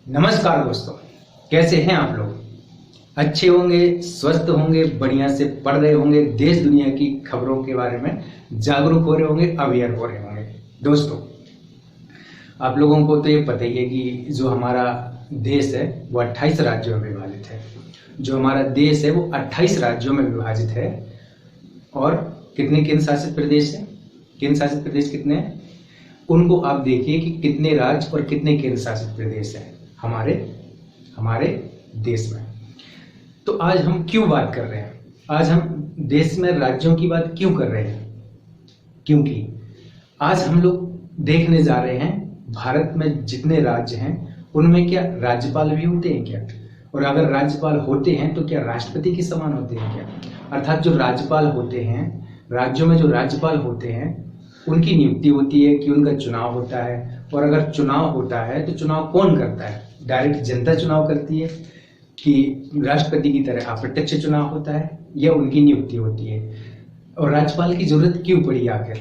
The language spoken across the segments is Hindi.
नमस्कार दोस्तों, कैसे हैं आप लोग। अच्छे होंगे, स्वस्थ होंगे, बढ़िया से पढ़ रहे होंगे, देश दुनिया की खबरों के बारे में जागरूक हो रहे होंगे, अवेयर हो रहे होंगे। दोस्तों, आप लोगों को तो ये पता ही है कि जो हमारा देश है वो 28 राज्यों में विभाजित है। जो हमारा देश है वो 28 राज्यों में विभाजित है। और कितने केंद्र शासित प्रदेश हैं? केंद्र शासित प्रदेश कितने हैं उनको आप देखिए कि कितने राज्य और कितने केंद्र शासित प्रदेश हैं हमारे देश में। तो आज हम क्यों बात कर रहे हैं, आज हम देश में राज्यों की बात क्यों कर रहे हैं? क्योंकि आज हम लोग देखने जा रहे हैं भारत में जितने राज्य हैं उनमें क्या राज्यपाल भी होते हैं क्या, और अगर राज्यपाल होते हैं तो क्या राष्ट्रपति के समान होते हैं क्या? अर्थात जो राज्यपाल होते हैं, राज्यों में जो राज्यपाल होते हैं उनकी नियुक्ति होती है कि उनका चुनाव होता है। और अगर चुनाव होता है तो चुनाव कौन करता है? डायरेक्ट जनता चुनाव करती है कि राष्ट्रपति की तरह अप्रत्यक्ष चुनाव होता है, या उनकी नियुक्ति होती है? और राज्यपाल की जरूरत क्यों पड़ी आखिर?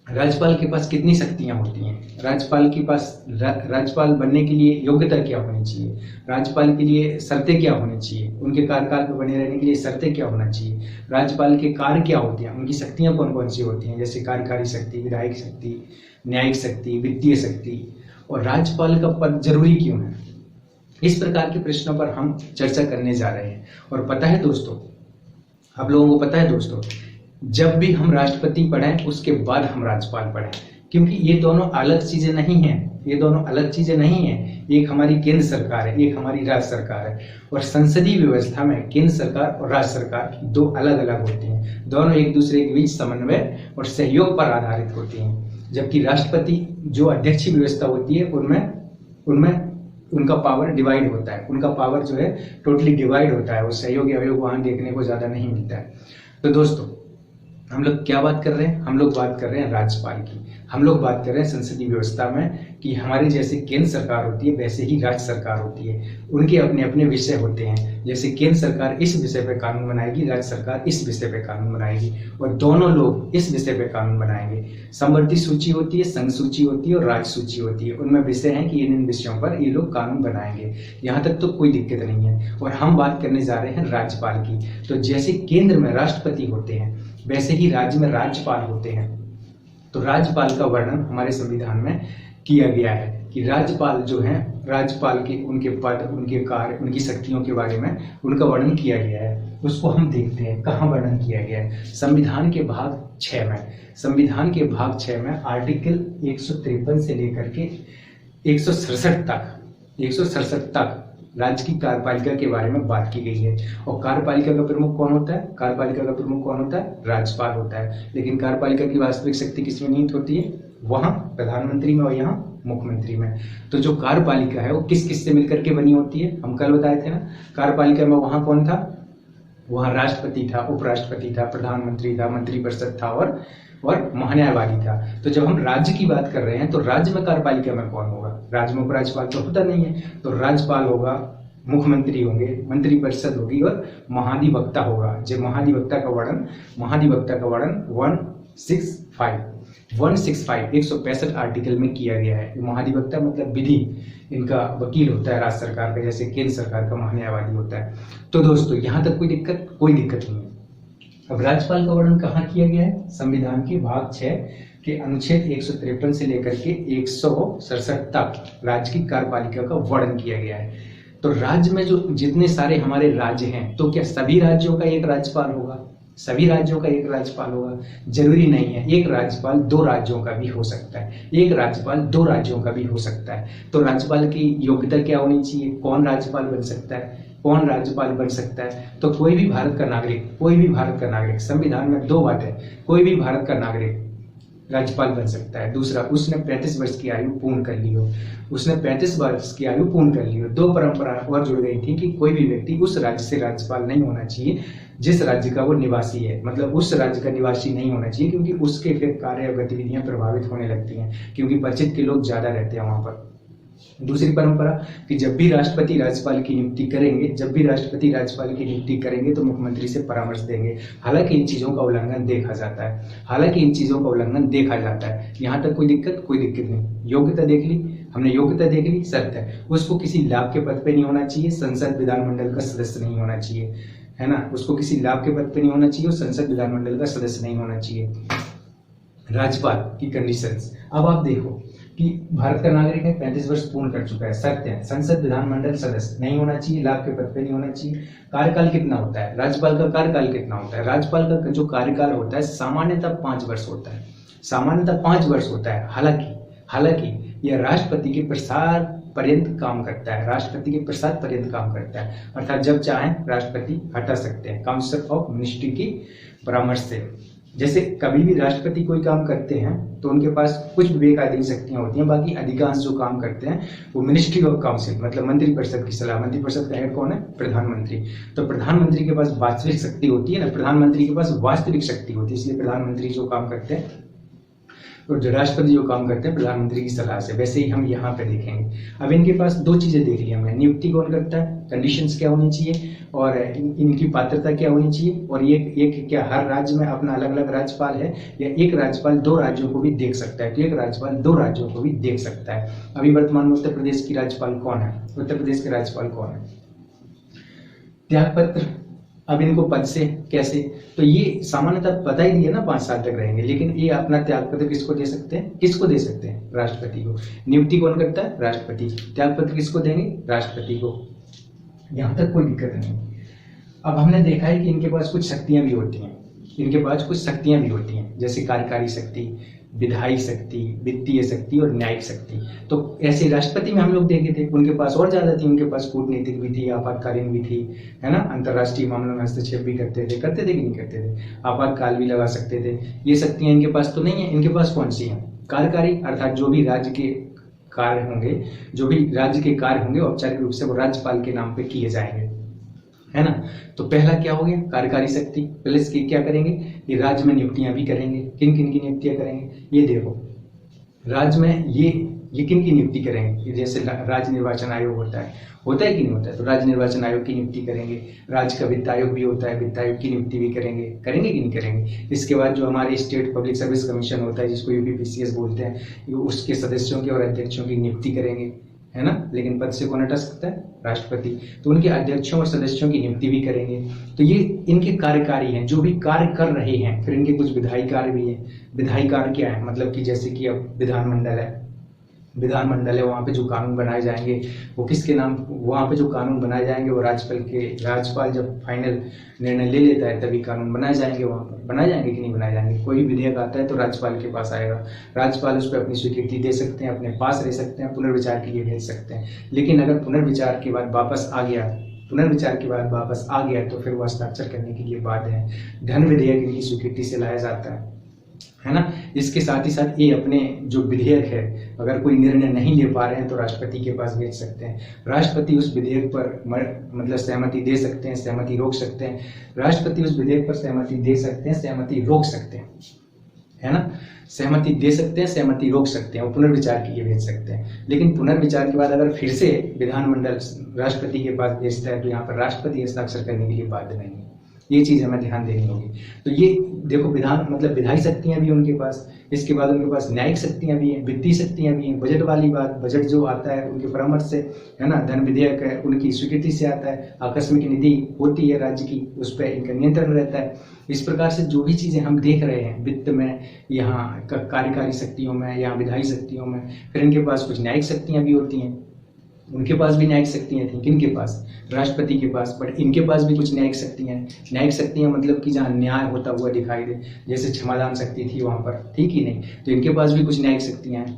राज्यपाल के पास कितनी शक्तियां होती हैं? राज्यपाल के पास राज्यपाल बनने के लिए योग्यता क्या होनी चाहिए? राज्यपाल के लिए शर्तें क्या होनी चाहिए? उनके कार्यकाल में बने रहने के लिए शर्तें क्या होना चाहिए? राज्यपाल के कार्य क्या होते हैं? उनकी शक्तियां कौन कौन सी होती हैं? जैसे कार्यकारी शक्ति, विधायक शक्ति, न्यायिक शक्ति, वित्तीय शक्ति। और राज्यपाल का पद जरूरी क्यों है? इस प्रकार के प्रश्नों पर हम चर्चा करने जा रहे हैं। और पता है दोस्तों, आप लोगों को पता है दोस्तों, जब भी हम राष्ट्रपति पढ़ें उसके बाद हम राज्यपाल पढ़ें, क्योंकि ये दोनों अलग चीजें नहीं हैं। ये दोनों अलग चीजें नहीं हैं। एक हमारी केंद्र सरकार है, एक हमारी राज्य सरकार है। और संसदीय व्यवस्था में केंद्र सरकार और राज्य सरकार दो अलग अलग होती हैं। दोनों एक दूसरे के बीच समन्वय और सहयोग पर आधारित होती हैं। जबकि राष्ट्रपति जो अध्यक्षीय व्यवस्था होती है उनमें उनका पावर डिवाइड होता है। उनका पावर जो है टोटली डिवाइड होता है। वो सहयोग या वहां देखने को ज्यादा नहीं मिलता है। तो दोस्तों, हम लोग क्या बात कर रहे हैं? हम लोग बात कर रहे हैं राज्यपाल की। हम लोग बात कर रहे हैं संसदीय व्यवस्था में कि हमारे जैसे केंद्र सरकार होती है वैसे ही राज्य सरकार होती है। उनके अपने अपने विषय होते हैं। जैसे केंद्र सरकार इस विषय पे कानून बनाएगी, राज्य सरकार इस विषय पे कानून बनाएगी, और दोनों लोग इस विषय पे कानून बनाएंगे। समवर्ती सूची होती है, संघ सूची होती है और राज्य सूची होती है। उनमें विषय है कि इन विषयों पर ये लोग कानून बनाएंगे। यहाँ तक तो कोई दिक्कत नहीं है। और हम बात करने जा रहे हैं राज्यपाल की। तो जैसे केंद्र में राष्ट्रपति होते हैं वैसे ही राज्य में राज्यपाल होते हैं। तो राज्यपाल का वर्णन हमारे संविधान में किया गया है कि राज्यपाल जो हैं, राज्यपाल के उनके पद, उनके कार्य, उनकी शक्तियों के बारे में उनका वर्णन किया गया है। उसको हम देखते हैं कहाँ वर्णन किया गया है। संविधान के भाग 6 में, संविधान के भाग 6 में आर्टिकल 153 से लेकर के 167 तक राज्य की कार्यपालिका के बारे में बात की गई है। और कार्यपालिका का प्रमुख कौन होता है? कार्यपालिका का प्रमुख कौन होता है? राज्यपाल होता है। लेकिन कार्यपालिका की वास्तविक शक्ति किसमें निहित होती है? वहां प्रधानमंत्री में और यहाँ मुख्यमंत्री में। तो जो कार्यपालिका है वो किस किस से मिलकर के बनी होती है? हम कल बताए थे ना। कार्यपालिका में वहां कौन था? वहां राष्ट्रपति था, उपराष्ट्रपति था, प्रधानमंत्री था, मंत्रिपरिषद था और महान्यायवादी था। तो जब हम राज्य की बात कर रहे हैं तो राज्य में कार्यपालिका में कौन होगा? राज्य में उपराज्यपाल तो होता नहीं है। तो राज्यपाल होगा, मुख्यमंत्री होंगे, मंत्रिपरिषद होगी और महाधिवक्ता होगा। जो महाधिवक्ता का वर्णन 165 आर्टिकल में किया गया है। महाधिवक्ता मतलब विधि, इनका वकील होता है राज्य सरकार का, जैसे केंद्र सरकार का महान्यायवादी होता है। तो दोस्तों, यहाँ तक कोई दिक्कत नहीं है। अब राज्यपाल का वर्णन कहाँ किया गया है? संविधान के भाग 6 के अनुच्छेद 153 से लेकर के 167 तक राज्य की कार्यपालिका का वर्णन किया गया है। तो राज्य में जो जितने सारे हमारे राज्य हैं, तो क्या सभी राज्यों का एक राज्यपाल होगा? सभी राज्यों का एक राज्यपाल होगा? जरूरी नहीं है। एक राज्यपाल 2 राज्यों का भी हो सकता है, एक राज्यपाल 2 राज्यों का भी हो सकता है। तो राज्यपाल की योग्यता क्या होनी चाहिए? कौन राज्यपाल बन सकता है, कौन राज्यपाल बन सकता है? तो कोई भी भारत का नागरिक, संविधान में 2 बात है, कोई भी भारत का नागरिक राज्यपाल बन सकता है। दूसरा, उसने 35 वर्ष की आयु पूर्ण कर ली हो। 2 परंपरा और जुड़ गई थी कि कोई भी व्यक्ति उस राज्य से राज्यपाल नहीं होना चाहिए जिस राज्य का वो निवासी है। मतलब उस राज्य का निवासी नहीं होना चाहिए, क्योंकि उसके फिर कार्य और गतिविधियां प्रभावित होने लगती हैं, क्योंकि परिचित के लोग ज्यादा रहते हैं वहां पर। दूसरी परंपरा कि जब भी राष्ट्रपति राज्यपाल की नियुक्ति करेंगे तो मुख्यमंत्री से परामर्श देंगे। हालांकि इन चीजों का उल्लंघन देखा जाता है। यहाँ तक कोई दिक्कत नहीं। योग्यता देख ली, हमने योग्यता देख ली, शर्त है उसको किसी लाभ के पद पे नहीं होना चाहिए, संसद विधानमंडल का सदस्य नहीं होना चाहिए, है ना, उसको किसी लाभ के पद पे नहीं होना चाहिए और संसद विधानमंडल का सदस्य नहीं होना चाहिए। राज्यपाल की कंडीशंस, अब आप देखो कि भारत का नागरिक है, 35 वर्ष पूर्ण कर चुका है, शर्त है संसद विधानमंडल सदस्य नहीं होना चाहिए, लाभ के पद पे नहीं होना चाहिए। कार्यकाल कितना होता है, राज्यपाल का कार्यकाल कितना होता है, राज्यपाल का जो कार्यकाल होता है सामान्यतः 5 वर्ष होता है, सामान्यतः 5 वर्ष होता है। हालांकि यह राष्ट्रपति के प्रसाद पर्यंत काम करता है, राष्ट्रपति के प्रसाद पर्यंत काम करता है, अर्थात जब चाहें राष्ट्रपति हटा सकते हैं काउंसिल ऑफ मिनिस्ट्री की परामर्श से। जैसे कभी भी राष्ट्रपति कोई काम करते हैं तो उनके पास कुछ विवेकाधीन शक्तियां होती हैं, बाकी अधिकांश जो काम करते हैं वो मिनिस्ट्री ऑफ काउंसिल मतलब मंत्रिपरिषद की सलाह, मंत्रिपरिषद का हेड कौन है, प्रधानमंत्री। तो प्रधानमंत्री के पास वास्तविक शक्ति होती है ना, प्रधानमंत्री के पास वास्तविक शक्ति होती है, इसलिए प्रधानमंत्री जो काम करते हैं और जो राष्ट्रपति जो काम करते हैं प्रधानमंत्री की सलाह से। वैसे ही हम यहाँ पे देखेंगे। अब इनके पास 2 चीजें देख ली हमने, नियुक्ति कौन करता है, कंडीशंस क्या होनी चाहिए और इनकी पात्रता क्या होनी चाहिए, और ये एक क्या हर राज्य में अपना अलग अलग राज्यपाल है या एक राज्यपाल 2 राज्यों को भी देख सकता है, तो एक राज्यपाल 2 राज्यों को भी देख सकता है। अभी वर्तमान में उत्तर प्रदेश की राज्यपाल कौन है, उत्तर प्रदेश के राज्यपाल कौन है, त्यागपत्र। अब इनको पद से कैसे, तो ये सामान्यतः पता ही दिया ना 5 साल तक रहेंगे, लेकिन ये अपना त्यागपत्र किसको दे सकते हैं, किसको दे सकते हैं, राष्ट्रपति को। नियुक्ति कौन करता है, राष्ट्रपति। त्यागपत्र किसको देंगे, राष्ट्रपति को। यहाँ तक कोई दिक्कत नहीं। अब हमने देखा है कि इनके पास कुछ शक्तियां भी होती हैं, इनके पास कुछ शक्तियां भी होती हैं, जैसे कार्यकारी शक्ति, विधायी शक्ति, वित्तीय शक्ति और न्यायिक शक्ति। तो ऐसे राष्ट्रपति में हम लोग देखे थे उनके पास और ज्यादा थी, उनके पास कूटनीतिक भी थी, आपातकालीन भी थी, है ना, अंतर्राष्ट्रीय मामलों में हस्तक्षेप भी करते थे कि नहीं करते थे, आपातकाल भी लगा सकते थे। ये शक्तियां इनके पास तो नहीं है। इनके पास कौन सी है, कार्यकारी, अर्थात जो भी राज्य के कार्य होंगे, जो भी राज्य के कार्य होंगे औपचारिक रूप से वो राज्यपाल के नाम पे किए जाएंगे, है ना। तो पहला क्या हो गया, कार्यकारी शक्ति। प्लस की क्या करेंगे, ये राज्य में नियुक्तियां भी करेंगे। किन किन की नियुक्तियां करेंगे, ये देखो राज्य में ये किन की नियुक्ति करेंगे, जैसे राज्य निर्वाचन आयोग होता है कि नहीं होता है, तो राज्य निर्वाचन आयोग की नियुक्ति करेंगे। राज्य का वित्त आयोग भी होता है, वित्त आयोग की नियुक्ति भी करेंगे कि नहीं करेंगे। इसके बाद जो हमारे स्टेट पब्लिक सर्विस कमीशन होता है जिसको यूपीपीसीएस बोलते हैं, उसके सदस्यों के और अध्यक्षों की नियुक्ति करेंगे, है ना। लेकिन पद से कौन हटा सकता है, राष्ट्रपति। तो उनके अध्यक्षों और सदस्यों की नियुक्ति भी करेंगे। तो ये इनके कार्यकारी हैं जो भी कार्य कर रहे हैं। फिर इनके कुछ विधायी कार्य भी है। विधायी कार्य क्या है, मतलब कि जैसे कि अब विधानमंडल है, वहाँ पे जो कानून बनाए जाएंगे वो किसके नाम, वहाँ पे जो कानून बनाए जाएंगे वो राज्यपाल जब फाइनल निर्णय ले लेता है तभी कानून बनाए जाएंगे। वहाँ पर बनाए जाएंगे कि नहीं बनाए जाएंगे। कोई विधेयक आता है तो राज्यपाल के पास आएगा, राज्यपाल उस पर अपनी स्वीकृति दे सकते हैं, अपने पास रह सकते हैं, पुनर्विचार के लिए भेज सकते हैं। लेकिन अगर पुनर्विचार के बाद वापस आ गया तो फिर वो हस्ताक्षर करने के लिए बाध्य है। धन विधेयक इनकी स्वीकृति से लाया जाता है ना। इसके साथ ही साथ ये अपने जो विधेयक है अगर कोई निर्णय नहीं ले पा रहे हैं तो राष्ट्रपति के पास भेज सकते हैं। राष्ट्रपति उस विधेयक पर मतलब सहमति दे सकते हैं, सहमति रोक सकते हैं। राष्ट्रपति उस विधेयक पर सहमति दे सकते हैं, सहमति रोक सकते हैं, है ना। सहमति दे सकते हैं, सहमति रोक सकते हैं और पुनर्विचार के लिए भेज सकते हैं। लेकिन पुनर्विचार के बाद अगर फिर से विधानमंडल राष्ट्रपति के पास भेजता है तो यहाँ पर राष्ट्रपति हस्ताक्षर करने के लिए बाध्य नहीं है। ये चीज हमें ध्यान देनी होगी। तो ये देखो विधायी शक्तियां भी उनके पास, इसके बाद उनके पास न्यायिक शक्तियां भी हैं, वित्तीय शक्तियां भी हैं। बजट वाली बात, बजट जो आता है उनके परामर्श से, है ना। धन विधेयक है उनकी स्वीकृति से आता है। आकस्मिक निधि होती है राज्य की, उस पर इनका नियंत्रण रहता है। इस प्रकार से जो भी चीजें हम देख रहे हैं वित्त में, यहाँ कार्यकारी शक्तियों में, यहाँ विधायी शक्तियों में, फिर इनके पास कुछ न्यायिक शक्तियां भी होती हैं। उनके पास भी न्यायिक शक्तियां थी, किनके पास, राष्ट्रपति के पास, बट इनके पास भी कुछ न्यायिक शक्तियां हैं। न्यायिक शक्तियां मतलब कि जहाँ न्याय होता हुआ दिखाई दे, जैसे क्षमादान शक्ति थी वहां पर, ठीक ही नहीं। तो इनके पास भी कुछ न्यायिक शक्तियां हैं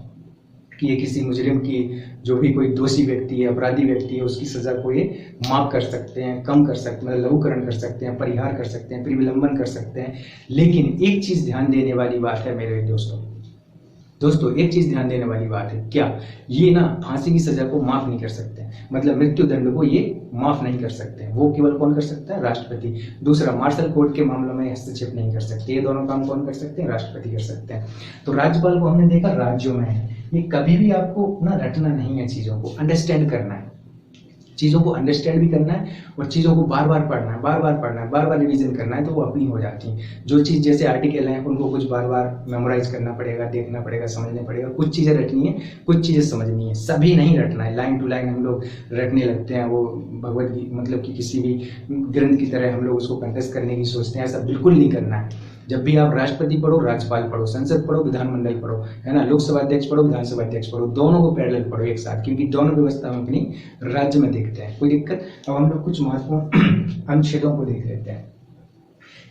कि ये किसी मुजरिम की, जो भी कोई दोषी व्यक्ति है, अपराधी व्यक्ति है, उसकी सजा को ये माफ कर सकते हैं, कम कर सकते हैं, मतलब लघुकरण कर सकते हैं, परिहार कर सकते हैं, विलंबन कर सकते हैं। लेकिन एक चीज ध्यान देने वाली बात है मेरे दोस्तों, एक चीज ध्यान देने वाली बात है, क्या, ये ना फांसी की सजा को माफ नहीं कर सकते, मतलब मृत्यु दंड को ये माफ नहीं कर सकते। वो केवल कौन कर सकता है, राष्ट्रपति। दूसरा, मार्शल कोर्ट के मामलों में हस्तक्षेप नहीं कर सकते। ये दोनों काम कौन कर सकते हैं, राष्ट्रपति कर सकते हैं। तो राज्यपाल को हमने देखा राज्यों में है। ये कभी भी आपको ना रटना नहीं है, चीजों को अंडरस्टैंड करना है। चीज़ों को अंडरस्टैंड भी करना है और चीज़ों को बार बार पढ़ना है, बार बार पढ़ना है, बार बार रिवीजन करना है, तो वो अपनी हो जाती हैं। जो चीज़ जैसे आर्टिकल हैं उनको कुछ बार बार मेमोराइज करना पड़ेगा, देखना पड़ेगा, समझना पड़ेगा। कुछ चीज़ें रटनी है, कुछ चीज़ें समझनी है, सभी नहीं रटना है। लाइन टू लाइन हम लोग रटने लगते हैं, वो भगवत गीता मतलब कि किसी भी ग्रंथ की तरह हम लोग उसको कंटेस्ट करने की सोचते हैं। ऐसा बिल्कुल नहीं करना है। जब भी आप राष्ट्रपति पढ़ो, राज्यपाल पढ़ो, संसद पढ़ो, विधानमंडल पढ़ो, है ना, लोकसभा अध्यक्ष पढ़ो, विधानसभा अध्यक्ष पढ़ो, दोनों को पैरेलल पढ़ो एक साथ, क्योंकि दोनों व्यवस्था हम अपनी राज्य में देखते हैं। कोई दिक्कत? अब हम लोग कुछ महत्वपूर्ण अनुच्छेदों को देख लेते हैं।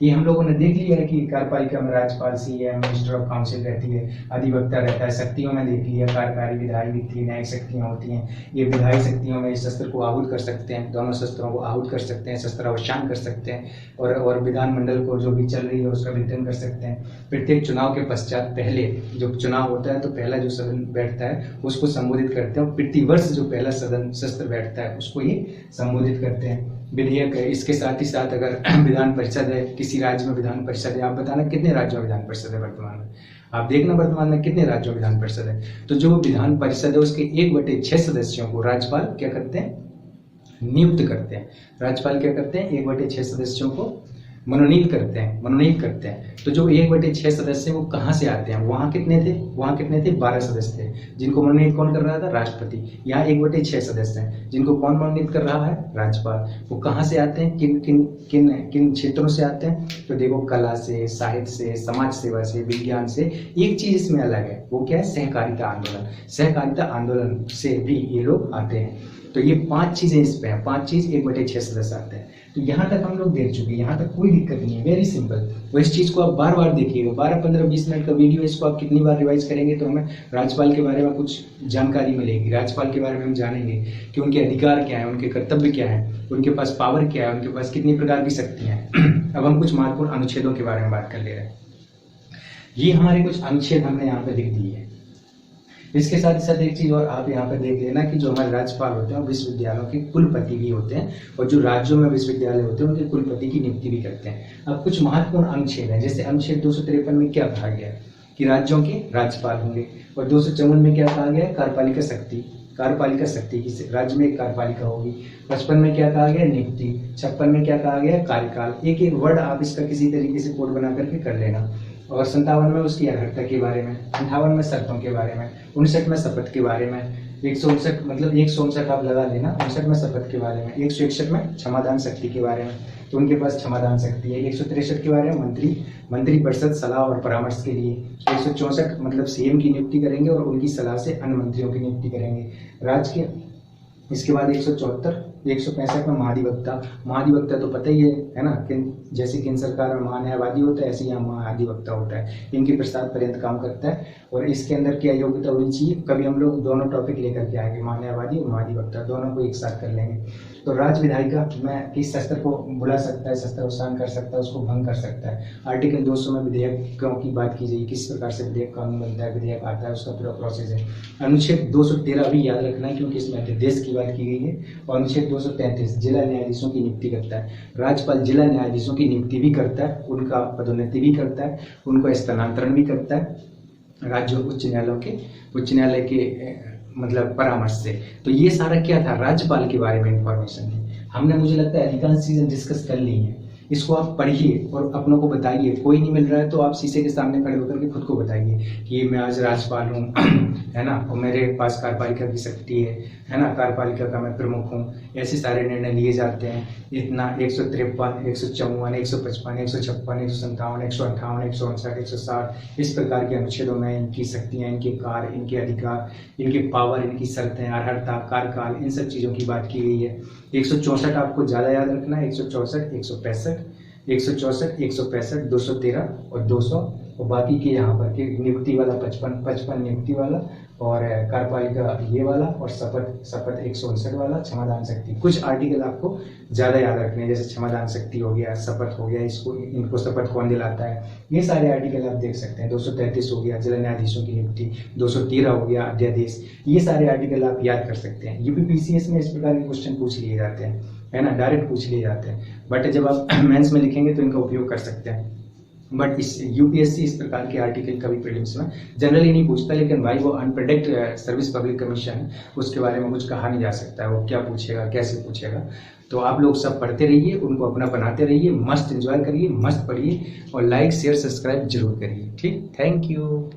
ये हम लोगों ने देख लिया है कि कार्यपालिका में राज्यपाल, सीएम, मिनिस्टर ऑफ काउंसिल रहती है, अधिवक्ता रहता है। शक्तियों में देख लिया, कार्यकारी, विधायी, वित्तीय, न्यायिक शक्तियाँ होती हैं। ये विधायी शक्तियों में शस्त्र को आहूत कर सकते हैं, दोनों शस्त्रों को आहूत कर सकते हैं, शस्त्रावसान कर सकते हैं, और विधानमंडल को जो भी चल रही है उसका विघटन कर सकते हैं। प्रत्येक चुनाव के पश्चात पहले जो चुनाव होता है तो पहला जो सदन बैठता है उसको संबोधित करते हैं, और प्रतिवर्ष जो पहला सदन शस्त्र बैठता है उसको ये संबोधित करते हैं। विधेयक है, इसके साथ ही साथ अगर विधान परिषद है, किसी राज्य में विधान परिषद है, आप बताना कितने राज्यों में विधान परिषद है वर्तमान में, आप देखना वर्तमान में कितने राज्यों में विधान परिषद है। तो जो विधान परिषद है उसके 1/6 सदस्यों को राज्यपाल क्या करते हैं, नियुक्त करते हैं। राज्यपाल क्या करते हैं, 1/6 सदस्यों को मनोनीत करते हैं। तो जो 1/6 सदस्य वो कहाँ से आते हैं, वहाँ कितने थे 12 सदस्य थे, जिनको मनोनीत कौन कर रहा था, राष्ट्रपति। यहाँ 1/6 सदस्य हैं जिनको कौन मनोनीत कर रहा है, राज्यपाल। वो कहाँ से आते हैं, किन क्षेत्रों से आते हैं, तो देखो कला से, साहित्य से, समाज सेवा से, विज्ञान से। एक चीज इसमें अलग है, वो क्या है, सहकारिता आंदोलन से भी ये लोग आते हैं। तो ये 5 चीजें इस पे हैं, 5 चीज 1/6 सदस्य आते हैं। तो यहाँ तक हम लोग देख चुके हैं, यहाँ तक कोई दिक्कत नहीं है, वेरी सिंपल। वो इस चीज को आप बार बार देखिएगा, 12, 15, 20 मिनट का वीडियो, इसको आप कितनी बार रिवाइज करेंगे तो हमें राज्यपाल के बारे में कुछ जानकारी मिलेगी। राज्यपाल के बारे में हम जानेंगे कि उनके अधिकार क्या है, उनके कर्तव्य क्या है, उनके पास पावर क्या है, उनके पास कितनी प्रकार की शक्तियां हैं। अब हम कुछ महत्वपूर्ण अनुच्छेदों के बारे में बात कर ले रहे हैं। ये हमारे कुछ अनुच्छेद हमने यहाँ पे लिख दिए हैं। इसके साथ ही साथ एक चीज और आप यहाँ पे देख लेना कि जो हमारे राज्यपाल होते हैं विश्वविद्यालयों के कुलपति भी होते हैं, और जो राज्यों में विश्वविद्यालय होते हैं उनके कुलपति की नियुक्ति भी करते हैं। अब कुछ महत्वपूर्ण अनुच्छेद हैं, जैसे अनुच्छेद 253 में क्या कहा गया है कि राज्यों के राज्यपाल होंगे, और 254 में क्या कहा गया है, कार्यपालिका शक्ति की राज्य में एक कार्यपालिका होगी। 55 में क्या कहा गया, नियुक्ति। 56 में क्या कहा गया, कार्यकाल। एक एक वर्ड आप इसका किसी तरीके से कोड बना करके कर लेना। और 57 में उसकी अर्हता के बारे में, 58 में शर्तों के बारे में, 59 में शपथ के बारे में, 159 मतलब 159 आप लगा लेना, 59 में शपथ के बारे में, 161 में क्षमादान शक्ति के बारे में, तो उनके पास क्षमादान शक्ति है। 163 के बारे में मंत्रिपरिषद सलाह और परामर्श के लिए। 164 मतलब सीएम की नियुक्ति करेंगे और उनकी सलाह से अन्य मंत्रियों की नियुक्ति करेंगे राज्य के। इसके बाद 164, 165 में महाधिवक्ता तो पता ही है ना, जैसे केंद्र सरकार में महान्यायवादी होता है ऐसे यहाँ महाधिवक्ता होता है, इनके प्रस्ताव पर्यंत काम करता है। और इसके अंदर क्या योग्यता होनी चाहिए, कभी हम लोग दोनों टॉपिक लेकर के आएंगे, महान्यायवादी और महाधिवक्ता, दोनों को एक साथ कर लेंगे। तो राज्य विधायिका में किस शस्त्र को बुला सकता है, शस्त्रावसान कर सकता है, उसको भंग कर सकता है। आर्टिकल 200 में विधेयकों की बात की जाएगी, किस प्रकार से विधेयक कानून बनता है, विधेयक आता है, उसका पूरा प्रोसेस है। अनुच्छेद 213 भी याद रखना है क्योंकि इसमें अध्यादेश की बात की गई है। और अनुच्छेद 233 जिला न्यायाधीशों की नियुक्ति करता है। राज्यपाल जिला न्यायाधीशों की नियुक्ति भी करता है, उनका पदोन्नति भी करता है, उनको स्थानांतरण भी करता है राज्यों उच्च न्यायालय के मतलब परामर्श से। तो ये सारा क्या था, राज्यपाल के बारे में इंफॉर्मेशन है। हमने मुझे लगता है अधिकांश चीजें डिस्कस कर ली है। इसको आप पढ़िए और अपनों को बताइए। कोई नहीं मिल रहा है तो आप शीशे के सामने खड़े होकर के खुद को बताइए कि मैं आज राज्यपाल हूँ, है ना, और मेरे पास कार्यपालिका की शक्ति है ना, कार्यपालिका का मैं प्रमुख हूँ। ऐसे सारे निर्णय लिए जाते हैं। इतना 153, 154, 155, 156, 157, 158, 159, 160 इस प्रकार के अनुच्छेदों में इनकी शक्तियाँ, इनके कार्य, इनके अधिकार, इनके पावर, इनकी शर्तें, अर्हता, कार्यकाल, इन सब चीज़ों की बात की गई है। 164 आपको ज़्यादा याद रखना है, 164, 165, 213 और 200, और बाकी के यहाँ पर के नियुक्ति वाला 55 नियुक्ति वाला, और कार्यपालिका ये वाला, और शपथ 159 वाला, क्षमादान शक्ति। कुछ आर्टिकल आपको ज़्यादा याद रखने हैं, जैसे क्षमादान शक्ति हो गया, शपथ हो गया, इनको शपथ कौन दिलाता है, ये सारे आर्टिकल आप देख सकते हैं। 233 हो गया जिला न्यायाधीशों की नियुक्ति, 213 हो गया अध्यादेश, ये सारे आर्टिकल आप याद कर सकते हैं। यूपीपीसीएस में इस प्रकार के क्वेश्चन पूछ लिए जाते हैं, है ना, डायरेक्ट पूछ लिए जाते हैं, बट जब आप मेंस में लिखेंगे तो इनका उपयोग कर सकते हैं। बट इस यूपीएससी इस प्रकार के आर्टिकल कभी प्रीलिम्स में जनरली नहीं पूछता, लेकिन भाई वो अनप्रेडिक्ट सर्विस पब्लिक कमीशन है, उसके बारे में कुछ कहा नहीं जा सकता है वो क्या पूछेगा कैसे पूछेगा। तो आप लोग सब पढ़ते रहिए, उनको अपना बनाते रहिए, मस्त एंजॉय करिए, मस्त पढ़िए और लाइक शेयर सब्सक्राइब जरूर करिए। ठीक, थैंक यू।